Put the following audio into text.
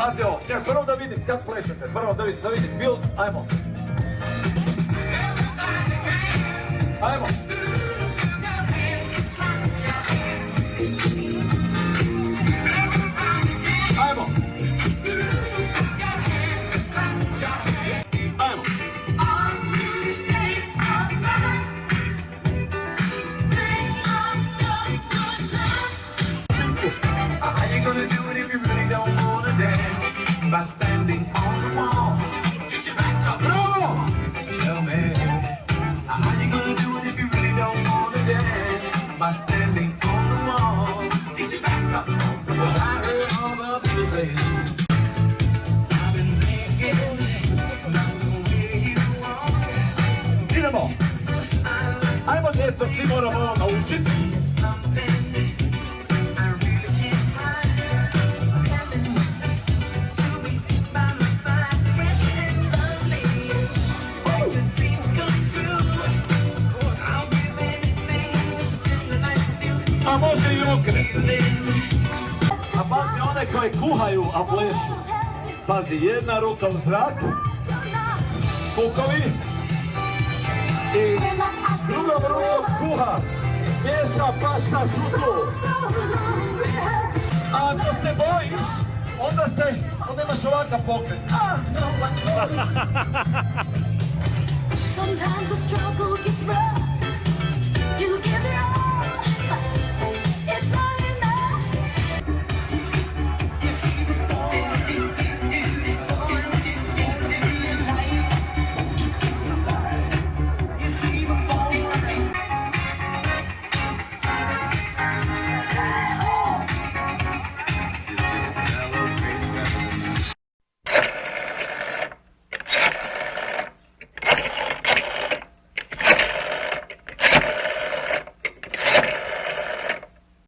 Pazi ovo, prvo da vidim kako plešete, prvo da vidim film, ajmo. Ajmo. Ajmo. Ajmo. How you gonna do it if you really don't wanna dance? By standing on the wall. Get your back up. Bravo! Tell me. How you gonna do it if you really don't wanna dance? By standing on the wall. Get your back up. Because I heard all the people say, I've been thinking, not the way you want it. Idemo! Ajmo djeco, svi moramo ovo naučiti. A može i okret. A pazi one koje kuhaju, a plešu. Pazi, jedna ruka u zrak. Kukovi. I drugom rukom kuha. Miješa pašta šutu. A ako se bojiš, onda imaš ovakav pokret. Sometimes I struggle